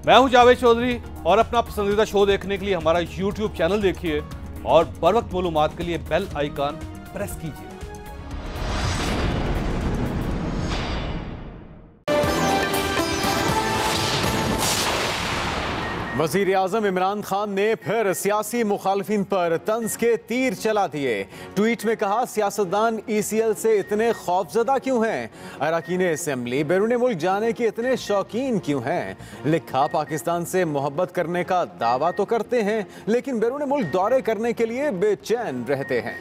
मैं हूं जावेद चौधरी और अपना पसंदीदा शो देखने के लिए हमारा YouTube चैनल देखिए और बर वक्त मालूमात के लिए बेल आइकन प्रेस कीजिए। वजीर आजम इमरान खान ने फिर सियासी मुखालफिन पर तंज के तीर चला दिए। ट्वीट में कहा, सियासतदान ECL से इतने खौफजदा क्यों हैं? अरकान असेंबली बैरून मुल्क जाने के इतने शौकीन क्यों हैं? लिखा, पाकिस्तान से मोहब्बत करने का दावा तो करते हैं लेकिन बैरून मुल्क दौरे करने के लिए बेचैन रहते हैं।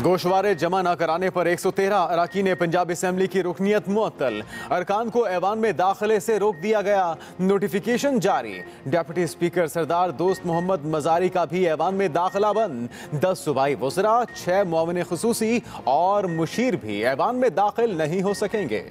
गोशवारे जमा न कराने पर 113 अरकान पंजाब असेंबली की रुकनीत मुअत्तल। अरकान को ऐवान में दाखिले से रोक दिया गया। नोटिफिकेशन जारी। डिप्टी स्पीकर सरदार दोस्त मोहम्मद मजारी का भी ऐवान में दाखिला बंद। 10 सूबाई वज़रा, 6 मुआविन खुसूसी और मुशीर भी ऐवान में दाखिल नहीं हो सकेंगे।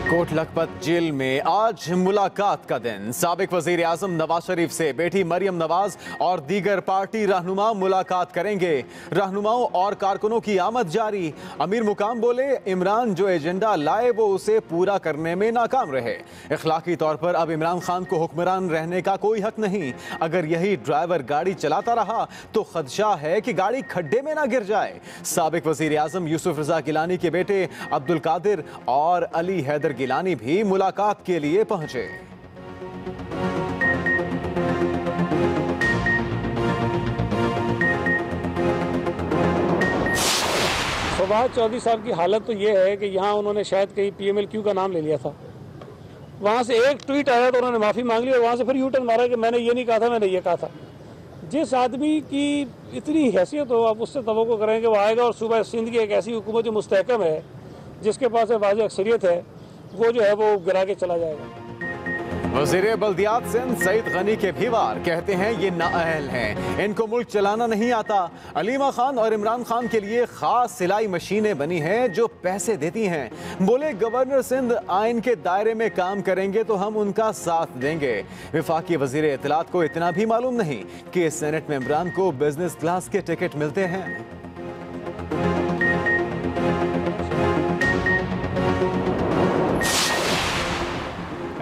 कोट लखपत जेल में आज मुलाकात का दिन। साबिक वजीर आजम नवाज शरीफ से बेटी मरियम नवाज और दीगर पार्टी रहनुमा मुलाकात करेंगे। रहनुमाओं और कारकुनों की आमद जारी। अमीर मुकाम बोले, इमरान जो एजेंडा लाए वो उसे पूरा करने में नाकाम रहे। इखलाकी तौर पर अब इमरान खान को हुक्मरान रहने का कोई हक नहीं। अगर यही ड्राइवर गाड़ी चलाता रहा तो खदशा है कि गाड़ी खड्डे में ना गिर जाए। साबिक वजीर आजम यूसुफ रजा गिलानी के बेटे अब्दुल कादिर और अली हैदर गिलानी भी मुलाकात के लिए पहुंचे। फवाद चौधरी साहब की हालत तो ये है कि यहाँ उन्होंने शायद कहीं PMLQ का नाम ले लिया था। वहाँ से एक ट्वीट आया तो उन्होंने माफ़ी मांग ली और वहाँ से फिर यूटर्न मारा कि मैंने ये नहीं कहा था, मैंने ये कहा था। जिस आदमी की इतनी हैसियत हो, आप उससे तवक्को करें कि वो आएगा और सूबा सिंध की एक ऐसी हुकूमत जो मुस्तहकम है, जिसके पास वाज़ेह अक्सरियत है, वो जो है वो गिरा के चला जाएगा। वज़ीर बल्दियात सिंध सईद गनी के भी वार कहते हैं ये नाअहल हैं, इनको मुल्क चलाना नहीं आता। अलीमा खान और इमरान खान के लिए खास सिलाई मशीनें बनी हैं जो पैसे देती हैं। बोले, गवर्नर सिंध आइन के दायरे में काम करेंगे तो हम उनका साथ देंगे। वफाकी वज़ीर इत्तलात को इतना भी मालूम नहीं कि सेनेट में इमरान को बिजनेस क्लास के टिकट मिलते हैं।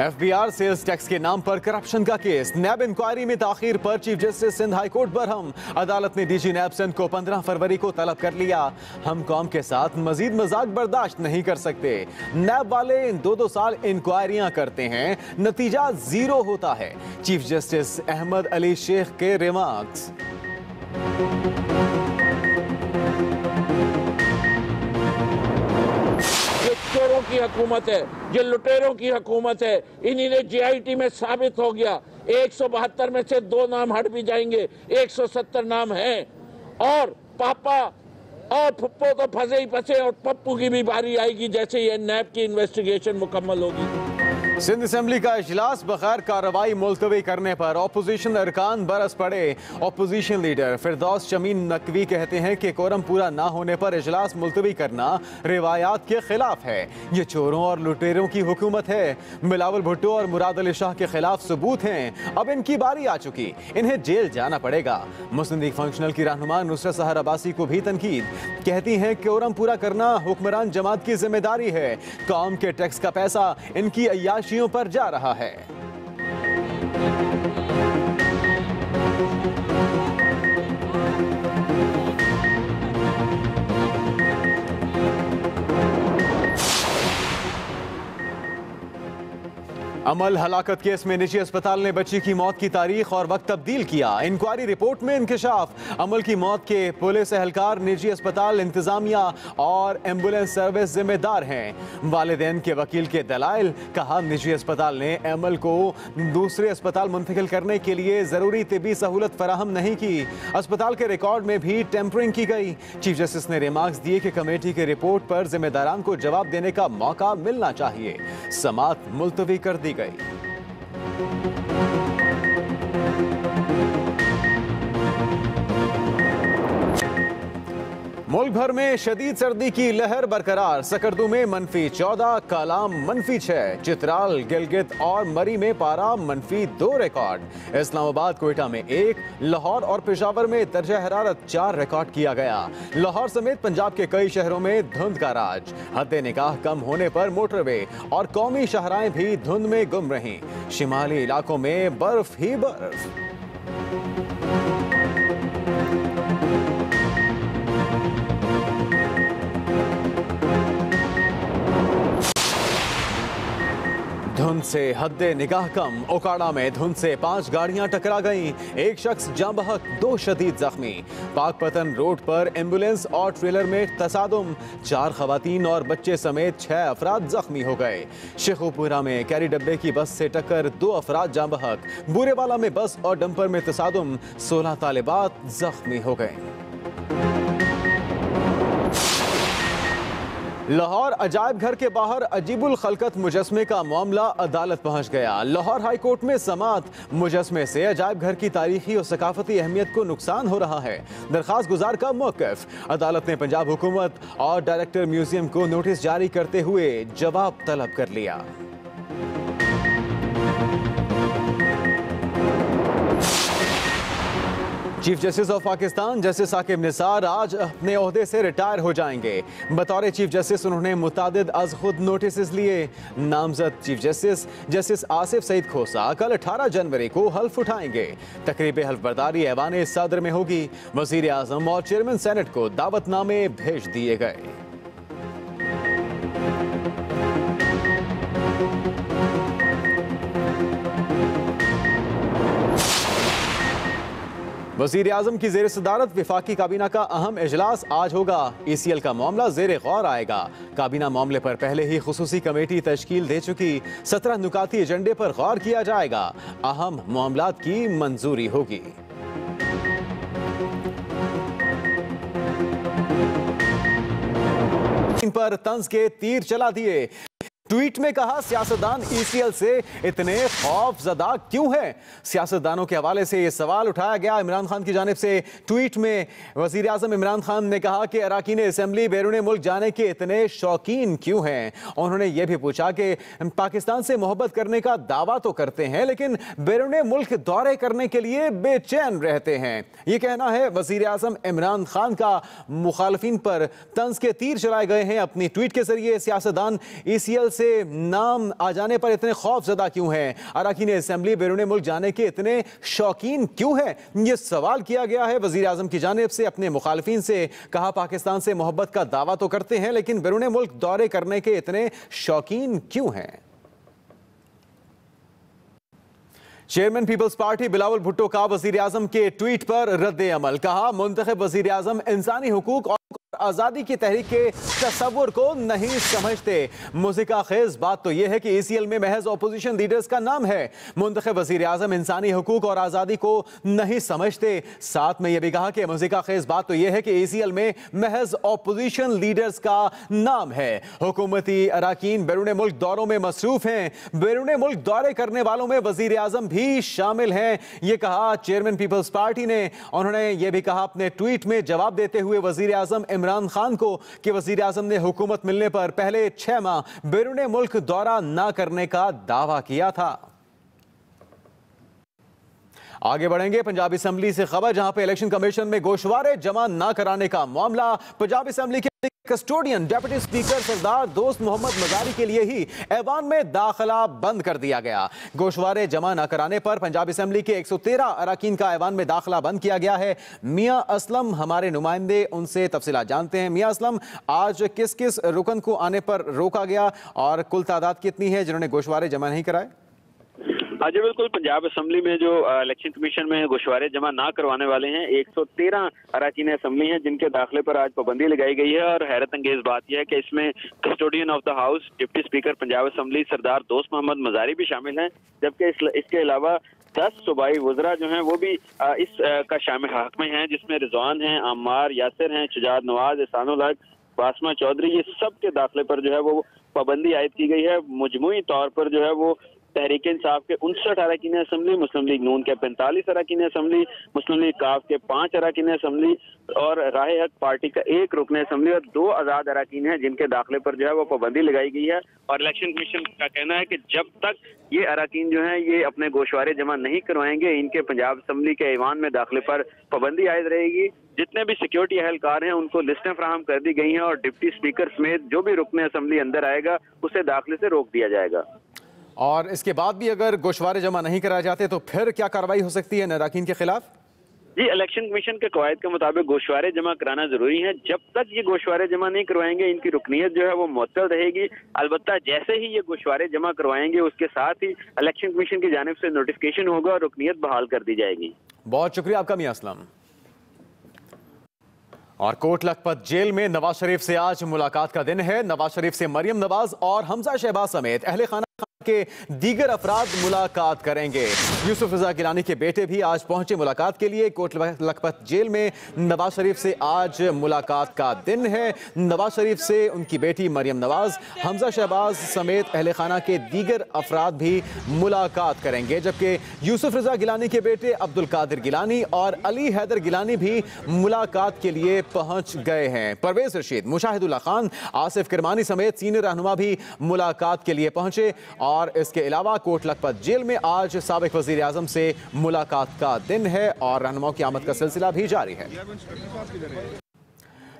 FBR सेल्स टैक्स के नाम पर करप्शन का केस। नैब इंक्वायरी में ताखीर पर chief justice Sindh high court बरहम। अदालत ने DG नैब सिंध को 15 फरवरी को तलब कर लिया। हम कौम के साथ मजीद मजाक बर्दाश्त नहीं कर सकते। नैब वाले 2-2 साल इंक्वायरियां करते हैं, नतीजा 0 होता है। चीफ जस्टिस अहमद अली शेख के रिमार्क्स। चोरों की हुकूमत है, ये लुटेरों की हुकूमत है। इन्हीं ने GIT में साबित हो गया। 172 में से 2 नाम हट भी जाएंगे, 170 नाम हैं। और पापा और फुप्पो तो फंसे ही फंसे और पप्पू की भी बारी आएगी जैसे ये नैब की इन्वेस्टिगेशन मुकम्मल होगी। सिंध असेंबली का इजलास बगैर कार्रवाई मुलतवी करने पर अपोजिशन अरकान बरस पड़े। अपोजिशन लीडर फिरदौस शमीन नकवी कहते हैं कि कोरम पूरा ना होने पर इजलास मुलतवी करना रिवायात के खिलाफ है। ये चोरों और लुटेरों की हुकूमत है। बिलावल भुट्टो और मुराद अली शाह के खिलाफ सबूत हैं। अब इनकी बारी आ चुकी, इन्हें जेल जाना पड़ेगा। मुस्लिम लीग फंक्शनल की रहनुमा नुसरत सहर अब्बासी को भी तनकीद। कहती हैं कोरम पूरा करना हुक्मरान जमात की जिम्मेदारी है। कौम के टैक्स का पैसा इनकी अय्याशियों पर जा रहा है। अमल हलाकत केस में निजी अस्पताल ने बच्ची की मौत की तारीख और वक्त तब्दील किया। इंक्वायरी रिपोर्ट में इंकशाफ। अमल की मौत के पुलिस एहलकार, निजी अस्पताल, इंतजामिया और एम्बुलेंस सर्विस जिम्मेदार हैं। वालिदैन के वकील के दलाइल। कहा, निजी अस्पताल ने अमल को दूसरे अस्पताल मुंतकिल करने के लिए जरूरी तिबी सहूलत फराहम नहीं की। अस्पताल के रिकॉर्ड में भी टेम्परिंग की गई। चीफ जस्टिस ने रिमार्क्स दिए कि कमेटी की रिपोर्ट पर जिम्मेदारान को जवाब देने का मौका मिलना चाहिए। समाअत मुलतवी कर दी गई। मुल्क भर में शदीद सर्दी की लहर बरकरार। सकरदू में -14, कालाम -6, चित्राल, गिलगित और मरी में पारा -2 रिकॉर्ड। इस्लामाबाद, क्वेटा में 1, लाहौर और पेशावर में दर्जा हरारत 4 रिकॉर्ड किया गया। लाहौर समेत पंजाब के कई शहरों में धुंध का राज। हद्दे निगाह कम होने पर मोटरवे और कौमी शाहराएं भी धुंध में गुम रहीं। शिमाली इलाकों में बर्फ ही बर्फ। धुंध से हद्दे निगाह कम। ओकाड़ा में धुंध से 5 गाड़ियां टकरा गईं। 1 शख्स जाँ बहक, 2 शदीद जख्मी। पाकपतन रोड पर एम्बुलेंस और ट्रेलर में तसादुम। 4 खवातीन और बच्चे समेत 6 अफराद जख्मी हो गए। शेखुपुरा में कैरी डब्बे की बस से टक्कर, 2 अफराद जाँ बहक। बूरेवाला में बस और डंपर में तसादुम, 16 तालिबात जख्मी हो गए। लाहौर अजायब घर के बाहर अजीबुल खलकत मुजस्मे का मामला अदालत पहुंच गया। लाहौर हाई कोर्ट में समात। मुजस्मे से अजायब घर की तारीखी और सकाफती अहमियत को नुकसान हो रहा है, दरखास्त गुजार का मौक़िफ़। अदालत ने पंजाब हुकूमत और डायरेक्टर म्यूजियम को नोटिस जारी करते हुए जवाब तलब कर लिया। Chief justice of Pakistan justice Saqib Nisar आज अपने ओहदे से रिटायर हो जाएंगे। बतौर चीफ जस्टिस उन्होंने मुतादिद अज खुद नोटिस लिए। नामजद chief justice justice Asif Saeed Khosa कल 18 जनवरी को हल्फ उठाएंगे। तकरीब हल्फ बर्दारी ऐवान सदर में होगी। वजीर आजम और चेयरमैन सेनेट को दावतनामे भेज दिए गए। वज़ीर आज़म की ज़ेर सदारत विफाकी काबीना का अहम इजलास आज होगा। ECL का मामला ज़ेर गौर आएगा। काबीना मामले पर पहले ही खुसूसी कमेटी तश्कील दे चुकी। 17 नुकाती एजेंडे पर गौर किया जाएगा। अहम मामलात की मंजूरी होगी। इन पर तंज के तीर चला दिए। ट्वीट में कहा, सियासतदान ECL से इतने खौफजदा क्यों हैं? सियासतदानों के हवाले से यह सवाल उठाया गया। इमरान खान की जानिब से ट्वीट में वजीर आजम इमरान खान ने कहा कि अरकान असेंबली बैरून मुल्क जाने के इतने शौकीन क्यों हैं। उन्होंने यह भी पूछा कि पाकिस्तान से मोहब्बत करने का दावा तो करते हैं, लेकिन बैरून मुल्क दौरे करने के लिए बेचैन रहते हैं। यह कहना है वजीर आजम इमरान खान का। मुखालफिन पर तंज के तीर चलाए गए हैं। अपनी ट्वीट के जरिए सियासतदान ECL से नाम आ जाने पर इतने खौफजदा क्यों हैं, अरकान असेंबली बैरून मुल्क जाने के इतने शौकीन क्यों हैं, यह सवाल किया गया है वजीर आजम की जानिब से। अपने मुखालफिन से कहा, पाकिस्तान से मोहब्बत का दावा तो करते हैं, लेकिन बैरून मुल्क दौरे करने के इतने शौकीन क्यों हैं। चेयरमैन पीपल्स पार्टी बिलावल भुट्टो का वजीर आजम के ट्वीट पर रद्द अमल। कहा, मुंतखब वजीर आजम इंसानी हुकूक और आज़ादी की तहरीक के तस्वुर को नहीं समझते। मुज़िका खेज बात तो यह है कि ECL में महज अपोजिशन लीडर्स का नाम है। मुंतखब वज़ीर आज़म इंसानी हुकूक और आज़ादी को नहीं समझते। साथ में यह भी कहा कि मुज़िका खेज बात तो यह है कि ECL में महज अपोजिशन लीडर्स का नाम है। हुकूमती अरकान बैरून मुल्क दौरों में मसरूफ हैं। बैरून मुल्क दौरे करने वालों में वज़ीर आज़म भी शामिल हैं। यह कहा चेयरमैन पीपल्स पार्टी ने। उन्होंने यह भी कहा अपने ट्वीट में जवाब देते हुए वज़ीर आज़म इमरान खान को कि वज़ीर आज़म ने हुकूमत मिलने पर पहले 6 माह बैरून मुल्क दौरा न करने का दावा किया था। आगे बढ़ेंगे पंजाब असेंबली से खबर, जहां पे इलेक्शन कमीशन में गोशवारे जमा न कराने का मामला। पंजाब असेंबली के कस्टोडियन डेप्यूटी स्पीकर सरदार दोस्त मोहम्मद मजारी के लिए ही ऐवान में दाखिला बंद कर दिया गया। गोशवारे जमा न कराने पर पंजाब असेंबली के 113 अरकान का ऐवान में दाखिला बंद किया गया है। मियां असलम हमारे नुमाइंदे, उनसे तफसीलात जानते हैं। मियां असलम, आज किस किस रुकन को आने पर रोका गया और कुल तादाद कितनी है जिन्होंने गोशवारे जमा नहीं कराए? जी बिल्कुल, पंजाब असेंबली में जो इलेक्शन कमीशन में गोशवारे जमा ना करवाने वाले हैं 113 अरकान असेंबली हैं जिनके दाखिले पर आज पाबंदी लगाई गई है। और हैरत अंगेज बात यह है कि इसमें custodian of the house deputy speaker Punjab assembly Sardar Dost Mohammad Mazari भी शामिल हैं, जबकि इसके अलावा 10 सूबाई वज़रा जो हैं वो भी इस का शामिल हक में हैं, जिसमें रिजवान हैं, अम्मार, यासिर हैं, शुजात नवाज, एहसानुल हक, बासमा चौधरी। ये सब के दाखिले पर जो है वो पाबंदी आयद की गई है। मजमूई तौर पर जो है वो तहरीक इंसाफ के 59 अरकान असम्बली, मुस्लिम लीग नून के 45 अरकान असम्बली, मुस्लिम लीग काफ के 5 अरकान असम्बली और राह हक पार्टी का 1 रुकन असम्बली और 2 आज़ाद अरकान हैं जिनके दाखिले पर जो है वो पाबंदी लगाई गई है। और इलेक्शन कमीशन का कहना है कि जब तक ये अरकान जो हैं ये अपने गोशवारे जमा नहीं करवाएंगे, इनके पंजाब असम्बली के ऐवान में दाखिले पर पाबंदी आयद रहेगी। जितने भी सिक्योरिटी अहलकार हैं उनको लिस्टें फराहम कर दी गई हैं और डिप्टी स्पीकर समेत जो भी रुकन असम्बली अंदर आएगा उसे दाखिले से रोक दिया जाएगा। और इसके बाद भी अगर गोशवारे जमा नहीं कराए जाते तो फिर क्या कार्रवाई हो सकती है अरकान के खिलाफ? जी, इलेक्शन कमीशन के कवायद के मुताबिक गोशवारे जमा कराना जरूरी है। जब तक ये गोशवारे जमा नहीं करवाएंगे इनकी रुकनीयत जो है वो मुअत्तल रहेगी। अलबत्ता जैसे ही ये गोशवारे जमा करवाएंगे उसके साथ ही इलेक्शन कमीशन की जानिब से नोटिफिकेशन होगा और रुकनीयत बहाल कर दी जाएगी। बहुत शुक्रिया आपका मियां असलम। और कोट लखपत जेल में नवाज शरीफ से आज मुलाकात का दिन है। नवाज शरीफ से मरियम नवाज और हमजा शहबाज समेत अहले खाना के दीगर अफराद मुलाकात करेंगे। यूसुफ रजा गिलानी के बेटे भी आज पहुंचे मुलाकात के लिए। कोट लखपत जेल में नवाज शरीफ से आज मुलाकात का दिन है। नवाज शरीफ से उनकी बेटी मरियम नवाज, हमजा शहबाज समेत अहले खाना के दीगर अफराद भी मुलाकात करेंगे, जबकि यूसुफ रजा गिलानी के बेटे अब्दुल कादिर गिलानी और अली हैदर गिलानी भी मुलाकात के लिए पहुंच गए हैं। परवेज रशीद, मुशाहिदुल्लाह खान, आसिफ किरमानी समेत सीनियर रहनुमा भी मुलाकात के लिए पहुंचे। और इसके अलावा कोट लखपत जेल में आज साबिक वजीर आजम से मुलाकात का दिन है और रहनुमाओं की आमद का सिलसिला भी जारी है।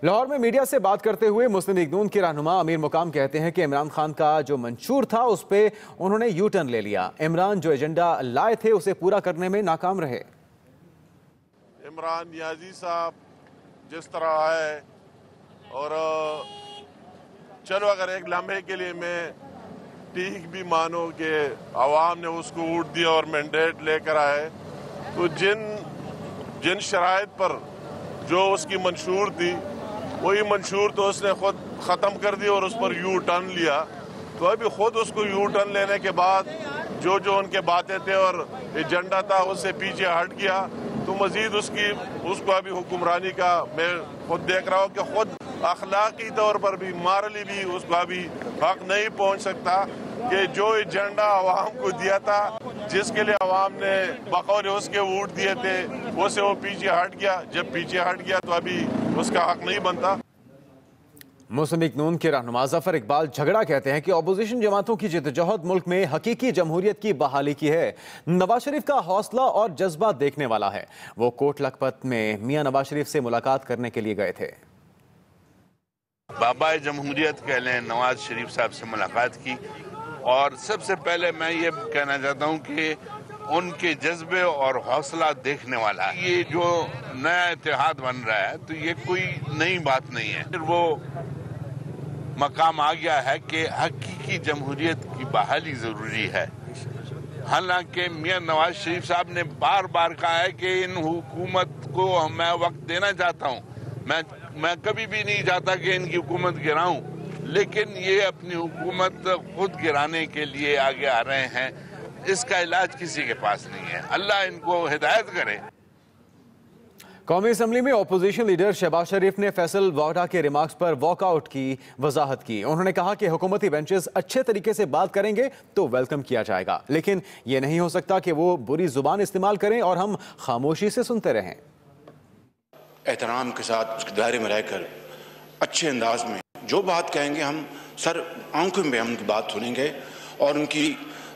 लाहौर में मीडिया से बात करते हुए मुस्लिम लीग नून के रहनुमा अमीर मुकाम कहते हैं कि इमरान खान का जो मंशूर था उस पर उन्होंने यू टर्न ले लिया। इमरान जो एजेंडा लाए थे उसे पूरा करने में नाकाम रहे। इमरान नियाजी साहब जिस तरह है, और चलो अगर एक लम्हे के लिए मैं ठीक भी मानो कि आवाम ने उसको वोट दिया और मैंडेट लेकर आए, तो जिन शराइत पर जो उसकी मंशूर थी वही मंशूर तो उसने खुद ख़त्म कर दी और उस पर यू टर्न लिया। तो अभी खुद उसको यू टर्न लेने के बाद जो उनके बातें थे और एजेंडा था उससे पीछे हट गया, तो मजीद उसको अभी हुक्मरानी का मैं खुद देख रहा हूँ कि खुद अखलाकी तौर पर भी, मारली भी उसको अभी हक नहीं पहुँच सकता कि जो एजेंडा आवाम को दिया था, जिसके लिए आवाम ने बकौल उसके वोट दिए थे, उससे वो पीछे हट गया। जब पीछे हट गया तो अभी उसका हक नहीं बनता। मुस्लिम लीग नून के रहनुमा जफर इकबाल झगड़ा कहते हैं कि अपोजिशन जमातों की जिद्दोजहद मुल्क में हकीकी जमहूरियत की बहाली की है। नवाज शरीफ का हौसला और जज्बा देखने वाला है। वो कोट लखपत में मियां नवाज शरीफ से मुलाकात करने के लिए गए थे। बाबा जमहूरियत कह लें, नवाज शरीफ साहब से मुलाकात की। और सबसे पहले मैं ये कहना चाहता हूँ कि उनके जज्बे और हौसला देखने वाला है। ये जो नया इत्तेहाद बन रहा है तो ये कोई नई बात नहीं है। वो मकाम आ गया है कि हकीकी जमहूरियत की बहाली जरूरी है। हालांकि मियां नवाज शरीफ साहब ने बार बार कहा है कि इन हुकूमत को मैं वक्त देना चाहता हूँ, मैं कभी भी नहीं चाहता कि इनकी हुकूमत गिराऊं, लेकिन ये अपनी हुकूमत खुद गिराने के लिए आगे आ रहे हैं। इसका इलाज किसी के पास नहीं है। अल्लाह इनको हिदायत करे। कौमी असम्बली में अपोजिशन लीडर शहबाज शरीफ ने फैसल वाडा के रिमार्क्स पर वॉकआउट की वजाहत की। उन्होंने कहा कि हुकूमती बेंचेस अच्छे तरीके से बात करेंगे तो वेलकम किया जाएगा, लेकिन ये नहीं हो सकता कि वो बुरी जुबान इस्तेमाल करें और हम खामोशी से सुनते रहें। एहतराम के साथ उसके दायरे में रहकर अच्छे अंदाज में जो बात कहेंगे हम सर आंखों में हम उनकी बात सुनेंगे और उनकी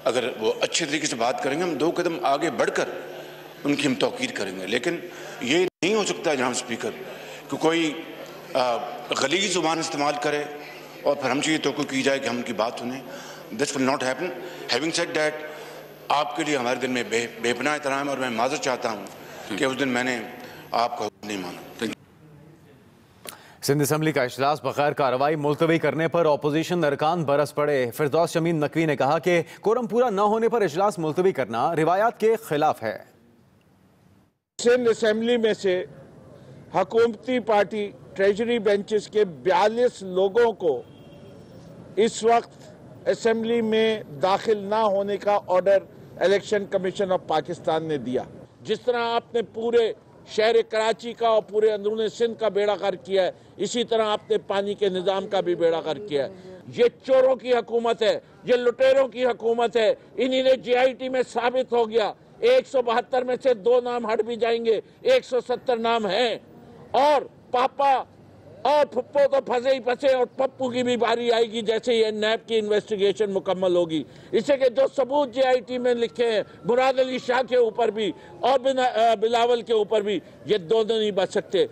अगर वो अच्छे तरीके से बात करेंगे हम 2 कदम आगे बढ़कर उनकी हम तौकीर करेंगे। लेकिन ये नहीं हो सकता जनाब स्पीकर कि कोई गलीज़ ज़ुबान इस्तेमाल करे और फिर हमसे ये तो की जाए कि हम उनकी बात सुने। This will not happen. Having said that, आपके लिए हमारे दिल में बेपनाह एहतराम और मैं माज़रत चाहता हूँ कि उस दिन मैंने आपका नहीं माना। सिंध असम्बली का इजलास बगैर कार्रवाई मुलतवी करने पर अपोजिशन अरकान बरस पड़े। फिरदौस शमीन नकवी ने कहा कि कोरम पूरा न होने पर इजलास मुलतवी करना रिवायात के खिलाफ है। सिंध असम्बली में से हुकूमती पार्टी ट्रेजरी बेंचेस के 42 लोगों को इस वक्त असम्बली में दाखिल ना होने का order election commission of Pakistan ने दिया। जिस तरह आपने पूरे शहर कराची का और पूरे अंदरूनी सिंध का बेड़ा गर्क किया है, इसी तरह आपने पानी के निज़ाम का भी बेड़ा गर्क किया है। ये चोरों की हुकूमत है, ये लुटेरों की हुकूमत है। इन्हीं ने जीआईटी में साबित हो गया। 172 में से 2 नाम हट भी जाएंगे, 170 नाम हैं। और पापा और फुप्पो तो फंसे ही फंसे, और पप्पू की भी बारी आएगी जैसे ये नैब की इन्वेस्टिगेशन मुकम्मल होगी। इससे के जो सबूत जीआईटी में लिखे हैं मुराद अली शाह के ऊपर भी और बिलावल के ऊपर भी, ये दोनों नहीं बच सकते।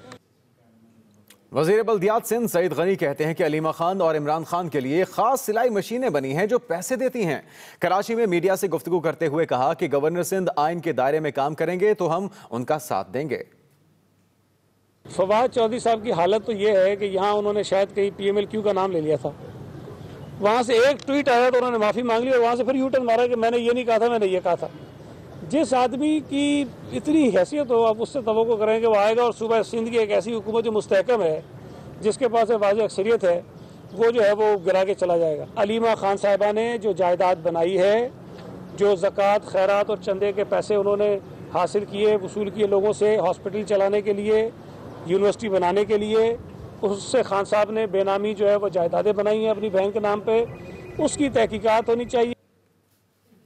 वज़ीर बल्दियात सिंध सईद गनी कहते हैं कि अलीमा खान और इमरान खान के लिए खास सिलाई मशीनें बनी हैं जो पैसे देती हैं। कराची में मीडिया से गुफ्तगू करते हुए कहा कि गवर्नर सिंध आइन के दायरे में काम करेंगे तो हम उनका साथ देंगे। फवाद चौधरी साहब की हालत तो ये है कि यहाँ उन्होंने शायद कहीं PMLQ का नाम ले लिया था, वहाँ से एक ट्वीट आया तो उन्होंने माफ़ी मांग ली और वहाँ से फिर यूटर्न मारा कि मैंने ये नहीं कहा था, मैंने ये कहा था। जिस आदमी की इतनी हैसियत हो आप उससे तवक्को करें कि वो आएगा और सुबह सिंध की एक ऐसी हुकूमत जो मुस्तहकम है, जिसके पास वाज़ेह अक्सरियत है, वो जो है वो गिरा के चला जाएगा। अलीमा खान साहिबा ने जो जायदाद बनाई है, जो ज़कात खैरात और चंदे के पैसे उन्होंने हासिल किए, वसूल किए लोगों से हॉस्पिटल चलाने के लिए, यूनिवर्सिटी बनाने के लिए, उससे खान साहब ने बेनामी जो है वो जायदादें बनाई हैं अपनी बहन के नाम पे, उसकी तहकीकात होनी चाहिए।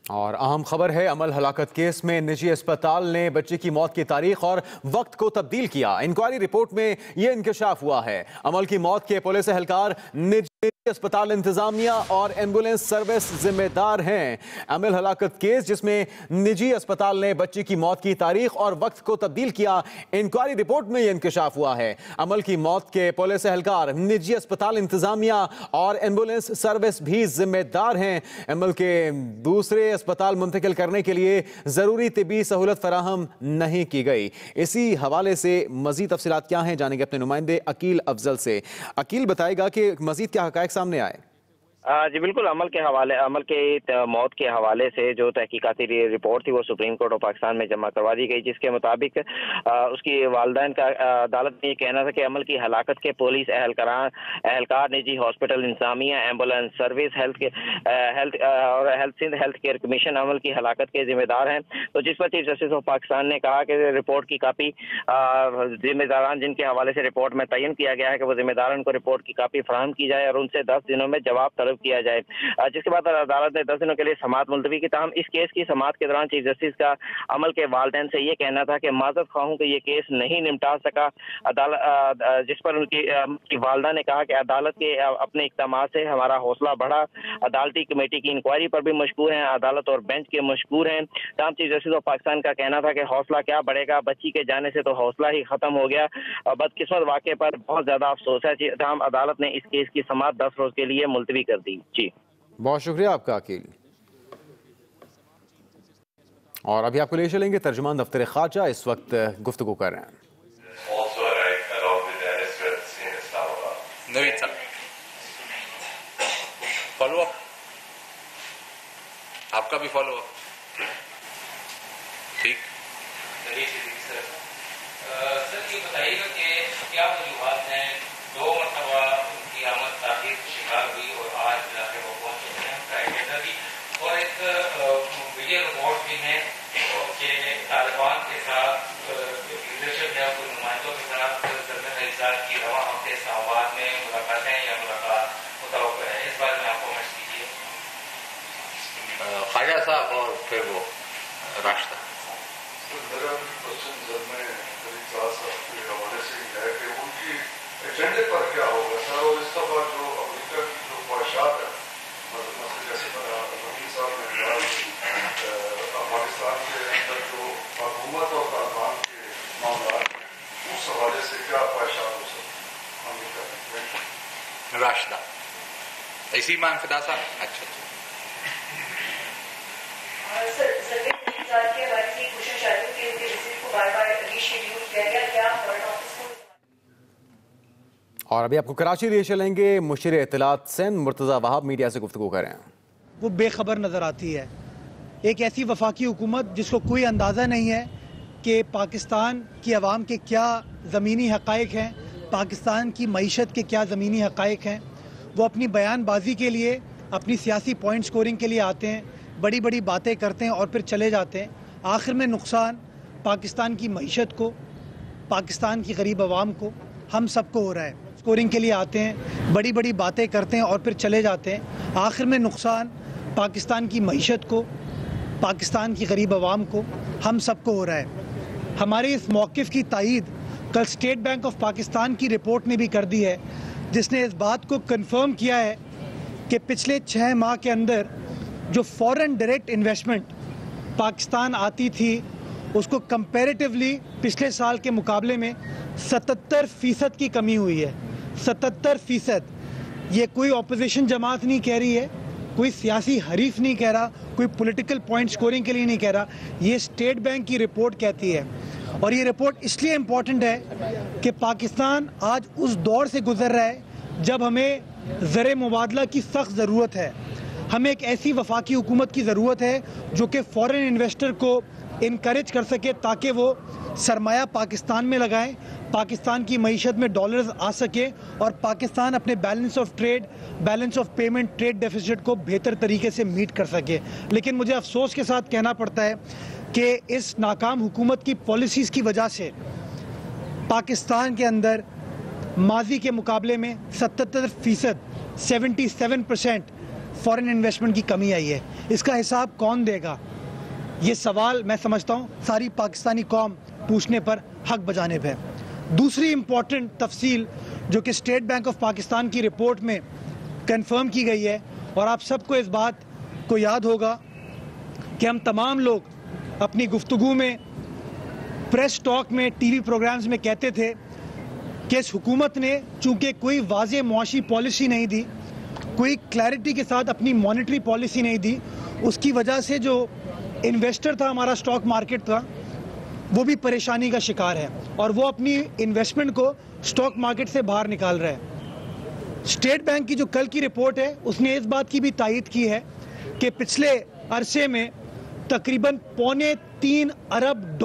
और अहम खबर है, अमल हलाकत केस में निजी अस्पताल ने बच्चे की मौत की तारीख और वक्त को तब्दील किया। इंक्वायरी रिपोर्ट में यह इंकशाफ हुआ है। अमल की मौत के पुलिस एहलकार निजी अस्पताल इंतजामिया और एम्बुलेंस सर्विस जिम्मेदार हैं। अमल हलाकत केस जिसमें निजी अस्पताल ने बच्चे की मौत की तारीख और वक्त को तब्दील किया, इंक्वायरी रिपोर्ट में यह इंकशाफ हुआ है। अमल की मौत के पुलिस एहलकार, निजी अस्पताल इंतजामिया और एम्बुलेंस सर्विस भी जिम्मेदार हैं। अमल के दूसरे अस्पताल मुंतकिल करने के लिए जरूरी तिबी सहूलत फराहम नहीं की गई। इसी हवाले से मजीद तफसीलात क्या हैं जानेंगे अपने नुमाइंदे अकील अफजल से। अकील बताएगा कि मजीद क्या हकायक सामने आए। जी बिल्कुल, अमल के मौत के हवाले से जो तहकीकाती रिपोर्ट थी वो सुप्रीम कोर्ट ऑफ पाकिस्तान में जमा करवा दी गई, जिसके मुताबिक उसकी वालिदैन का अदालत ने ये कहना था कि अमल की हलाकत के पुलिस एहलकार निजी हॉस्पिटल इंतजामिया, ambulance service, health care commission अमल की हलाकत के जिम्मेदार हैं। तो जिस पर चीफ जस्टिस ऑफ पाकिस्तान ने कहा कि रिपोर्ट की कापी जिम्मेदारान जिनके हवाले से रिपोर्ट में तयन किया गया है कि वो जिम्मेदारान को रिपोर्ट की कापी फराहम की जाए और उनसे 10 दिनों में जवाब तलब किया जाए। जिसके बाद अदालत ने 10 दिनों के लिए समाअत मुलतवी की। ताहम इस केस की समाअत के दौरान चीफ जस्टिस का अमल के वालिदैन से ये कहना था कि माजरत ख्वाह हूं कि ये केस नहीं निपटा सका। अदालत जिस पर उनकी वालिदा ने कहा कि अदालत के अपने इक़दामात से हमारा हौसला बढ़ा। अदालती कमेटी की इंक्वायरी पर भी मशकूर हैं, अदालत और बेंच के मशकूर हैं। ताहम चीफ जस्टिस ऑफ पाकिस्तान का कहना था कि हौसला क्या बढ़ेगा, बच्ची के जाने से तो हौसला ही खत्म हो गया। बदकिस्मत वाक़े पर बहुत ज्यादा अफसोस है। ताहम अदालत ने इस केस की समाअत 10 रोज के लिए मुलतवी कर दी। जी बहुत शुक्रिया आपका अकील। और अभी आपको ले चलेंगे तर्जुमान दफ्तर खारजा, इस वक्त गुफ्तगू कर रहे हैं। फॉलो अप, आपका भी फॉलो अप, ठीक। सर ये बताइएगा कि क्या वजूहात हैं, 2 मरतबा उनकी आमद ताखीर का शिकार हुई और आज इलाके को पहुंच चुके हैं, उनका एजेंडा भी और एक मीडिया रिपोर्ट भी है कि तालिबान के साथ लीडरशिप है, कोई नुमाइंदों के साथ की रवा हफ्ते इस्लामाबाद में मुलाकातें या मुलाकात मुतवक्को है। इस बारे में आप कमेंट्स कीजिए। ख्वाजा साहब और फिर वो रास्ता एजेंडे पर क्या होगा सर, और इस दफा जो अमेरिका की जो ख्वाहिशात है, मतलब जैसे वकील साहब ने कहा पाकिस्तान के अंदर जो हुकूमत और तालिबान के मामला हैं, उस हवाले से क्या ख्वाहिशात हो सकती अमेरिका रास्ता ऐसी मांग फिदा साहब। अच्छा सर, के हवाले से क्वेश्चन चालू कि उनके विजिट को बार-बार रीशेड्यूल किया गया, क्या फॉरेन ऑफिस को। और अभी आपको कराची लिए चलेंगे। मुशीर इत्तलात सिंध मुर्तज़ा वहाब मीडिया से गुफ्तगू कर रहे हैं। वो बेखबर नज़र आती है, एक ऐसी वफाकी हुकूमत जिसको कोई अंदाज़ा नहीं है कि पाकिस्तान की आवाम के क्या ज़मीनी हक़ाइक़ हैं, पाकिस्तान की मईशत के क्या ज़मीनी हक़ाइक़ हैं। वो अपनी बयानबाजी के लिए, अपनी सियासी पॉइंट स्कोरिंग के लिए आते हैं, बड़ी बड़ी बातें करते हैं और फिर चले जाते हैं। आखिर में नुकसान पाकिस्तान की मईशत को, पाकिस्तान की गरीब आवाम को, हम सबको हो रहा है। स्कोरिंग के लिए आते हैं, बड़ी बड़ी बातें करते हैं और फिर चले जाते हैं। आखिर में नुकसान पाकिस्तान की मईशत को, पाकिस्तान की गरीब आवाम को, हम सबको हो रहा है। हमारे इस मौक़िफ़ की तायीद कल स्टेट बैंक ऑफ पाकिस्तान की रिपोर्ट ने भी कर दी है, जिसने इस बात को कंफर्म किया है कि पिछले 6 माह के अंदर जो फॉरेन डायरेक्ट इन्वेस्टमेंट पाकिस्तान आती थी उसको कंपैरेटिवली पिछले साल के मुकाबले में 77% की कमी हुई है। 77%। ये कोई ऑपोजिशन जमात नहीं कह रही है, कोई सियासी हरीफ नहीं कह रहा, कोई पॉलिटिकल पॉइंट स्कोरिंग के लिए नहीं कह रहा, ये स्टेट बैंक की रिपोर्ट कहती है। और ये रिपोर्ट इसलिए इम्पॉर्टेंट है कि पाकिस्तान आज उस दौर से गुजर रहा है जब हमें ज़र मुबादला की सख्त ज़रूरत है। हमें एक ऐसी वफाकी हुकूमत की ज़रूरत है जो कि फ़ॉरेन इन्वेस्टर को इनकरेज कर सके ताकि वो सरमाया पाकिस्तान में लगाएं, पाकिस्तान की मईशत में डॉलर्स आ सके और पाकिस्तान अपने balance of trade, balance of payment, trade deficit को बेहतर तरीके से मीट कर सके। लेकिन मुझे अफसोस के साथ कहना पड़ता है कि इस नाकाम हुकूमत की पॉलिसीज़ की वजह से पाकिस्तान के अंदर माजी के मुकाबले में 77%, 77% फॉरेन इन्वेस्टमेंट की कमी आई है। इसका हिसाब कौन देगा? ये सवाल मैं समझता हूँ सारी पाकिस्तानी कौम पूछने पर हक बजाने पे। दूसरी इम्पॉर्टेंट तफसील जो कि स्टेट बैंक ऑफ पाकिस्तान की रिपोर्ट में कंफर्म की गई है, और आप सबको इस बात को याद होगा कि हम तमाम लोग अपनी गुफ्तगू में, प्रेस टॉक में, टीवी प्रोग्राम्स में कहते थे कि इस हुकूमत ने चूँकि कोई वाज़ेह मुआशी पॉलिसी नहीं दी, कोई क्लैरिटी के साथ अपनी मॉनेटरी पॉलिसी नहीं दी, उसकी वजह से जो इन्वेस्टर था, हमारा स्टॉक मार्केट था, वो भी परेशानी का शिकार है और वो अपनी इन्वेस्टमेंट को स्टॉक मार्केट से बाहर निकाल रहा है। स्टेट बैंक की जो कल की रिपोर्ट है उसने इस बात की भी तायीद की है कि पिछले अरसे में तकरीबन $3.25 अरब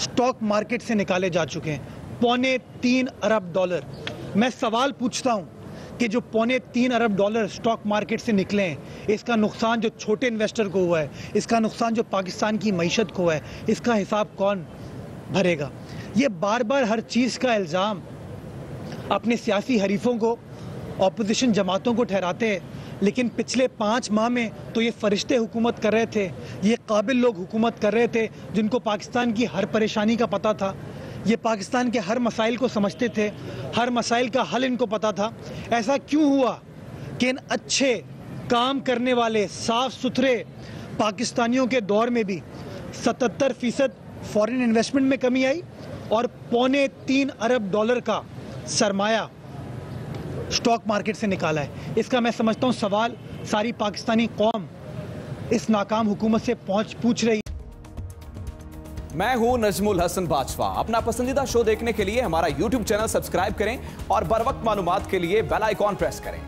स्टॉक मार्केट से निकाले जा चुके हैं। $3.25 अरब। मैं सवाल पूछता हूँ कि जो $3.25 अरब स्टॉक मार्केट से निकले हैं, इसका नुकसान जो छोटे इन्वेस्टर को हुआ है, इसका नुकसान जो पाकिस्तान की मईशत को हुआ है, इसका हिसाब कौन भरेगा? ये बार बार हर चीज़ का इल्ज़ाम अपने सियासी हरीफों को, ऑपोजिशन जमातों को ठहराते हैं, लेकिन पिछले 5 माह में तो ये फरिश्ते हुकूमत कर रहे थे, ये काबिल लोग हुकूमत कर रहे थे जिनको पाकिस्तान की हर परेशानी का पता था, ये पाकिस्तान के हर मसाइल को समझते थे, हर मसाइल का हल इनको पता था। ऐसा क्यों हुआ कि इन अच्छे काम करने वाले साफ़ सुथरे पाकिस्तानियों के दौर में भी 77% फॉरेन इन्वेस्टमेंट में कमी आई और $3.25 अरब का सरमाया स्टॉक मार्केट से निकाला है? इसका मैं समझता हूँ सवाल सारी पाकिस्तानी कौम इस नाकाम हुकूमत से पूछ रही है। मैं हूं नजमुल हसन बाजवा। अपना पसंदीदा शो देखने के लिए हमारा YouTube चैनल सब्सक्राइब करें और बर वक्त मालूमात के लिए बेल आइकॉन प्रेस करें।